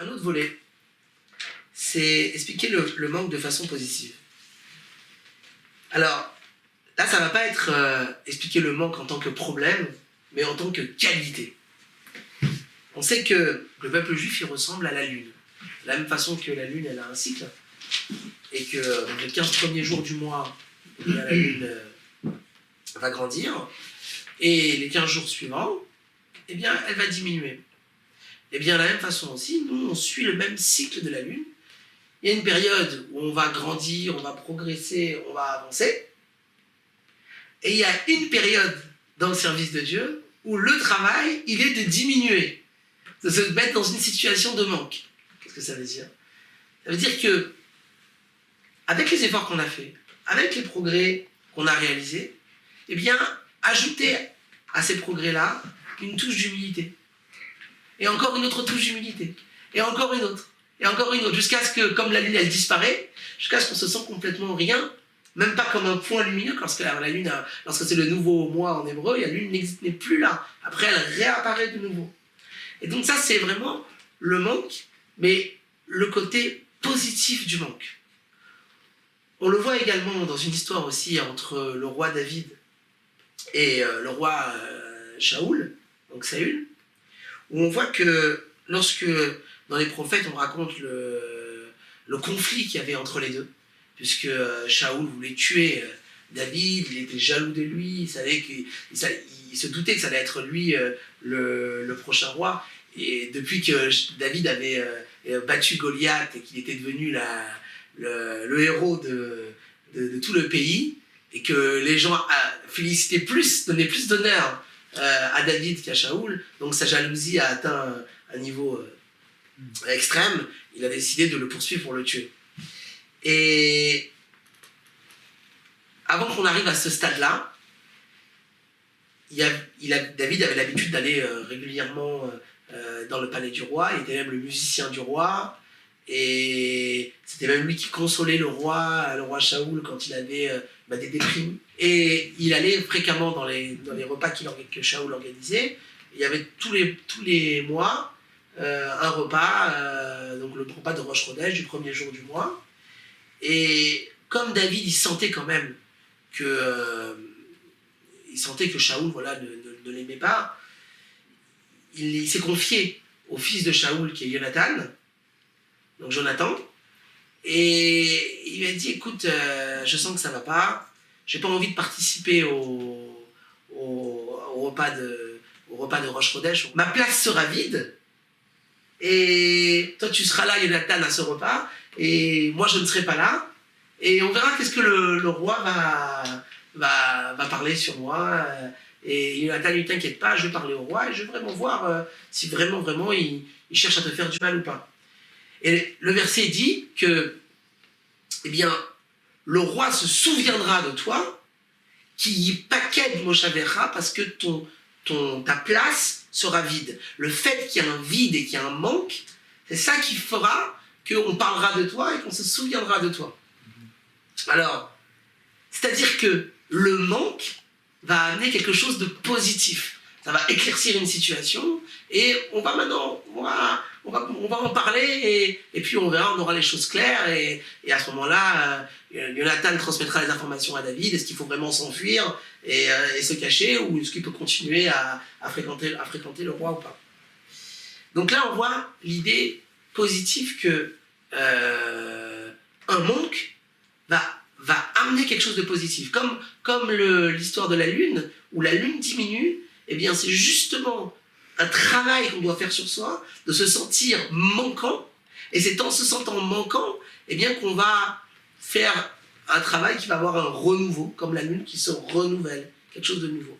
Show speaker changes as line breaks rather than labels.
Un autre volet, c'est expliquer le manque de façon positive. Alors, là, ça ne va pas être expliquer le manque en tant que problème, mais en tant que qualité. On sait que le peuple juif, il ressemble à la lune. De la même façon que la lune, elle a un cycle, et que les 15 premiers jours du mois, la lune va grandir, et les 15 jours suivants, eh bien, elle va diminuer. Et bien, de la même façon aussi, nous, on suit le même cycle de la lune. Il y a une période où on va grandir, on va progresser, on va avancer. Et il y a une période dans le service de Dieu où le travail, il est de diminuer, de se mettre dans une situation de manque. Qu'est-ce que ça veut dire? Ça veut dire que, avec les efforts qu'on a faits, avec les progrès qu'on a réalisés, eh bien, ajouter à ces progrès-là une touche d'humilité. Et encore une autre touche d'humilité. Et encore une autre. Et encore une autre. Jusqu'à ce que, comme la lune, elle disparaît, jusqu'à ce qu'on se sent complètement rien, même pas comme un point lumineux, lorsque la lune, lorsque c'est le nouveau mois en hébreu, la lune n'est plus là. Après, elle réapparaît de nouveau. Et donc ça, c'est vraiment le manque, mais le côté positif du manque. On le voit également dans une histoire aussi entre le roi David et le roi Shaoul, donc Saül, où on voit que lorsque, dans les prophètes, on raconte le conflit qu'il y avait entre les deux, puisque Shaoul voulait tuer David, il était jaloux de lui, il savait il se doutait que ça allait être lui le prochain roi, et depuis que David avait battu Goliath et qu'il était devenu le héros de tout le pays, et que les gens félicitaient plus, donnaient plus d'honneur à David qu'à Shaoul, donc sa jalousie a atteint un niveau extrême, il a décidé de le poursuivre pour le tuer. Et avant qu'on arrive à ce stade-là, David avait l'habitude d'aller régulièrement dans le palais du roi, il était même le musicien du roi, et c'était même lui qui consolait le roi Shaoul quand il avait des déprimes. Et il allait fréquemment dans les repas que Shaoul organisait. Il y avait tous les mois un repas, donc le repas de Rosh Chodesh du premier jour du mois. Et comme David, il sentait quand même que Shaoul ne l'aimait pas, il s'est confié au fils de Shaoul qui est Jonathan, et il lui a dit: écoute, je sens que ça va pas, j'ai pas envie de participer au repas de Rosh Chodesh, ma place sera vide, et toi tu seras là, Jonathan, à ce repas, et moi je ne serai pas là, et on verra qu'est-ce que le roi va parler sur moi. Et Jonathan lui: t'inquiète pas, je vais parler au roi et je vais vraiment voir si vraiment il cherche à te faire du mal ou pas. Et le verset dit que, eh bien, le roi se souviendra de toi, qui paked moshavecha, parce que ta place sera vide. Le fait qu'il y ait un vide et qu'il y ait un manque, c'est ça qui fera qu'on parlera de toi et qu'on se souviendra de toi. Alors, c'est-à-dire que le manque va amener quelque chose de positif. Ça va éclaircir une situation et on va maintenant, on va en parler et puis on verra, on aura les choses claires et à ce moment-là, Jonathan transmettra les informations à David. Est-ce qu'il faut vraiment s'enfuir et se cacher, ou est-ce qu'il peut continuer à fréquenter le roi ou pas? Donc là, on voit l'idée positive que un manque va amener quelque chose de positif. Comme l'histoire de la lune, où la lune diminue, eh bien c'est justement un travail qu'on doit faire sur soi, de se sentir manquant, et c'est en se sentant manquant, eh bien qu'on va faire un travail qui va avoir un renouveau, comme la lune qui se renouvelle, quelque chose de nouveau.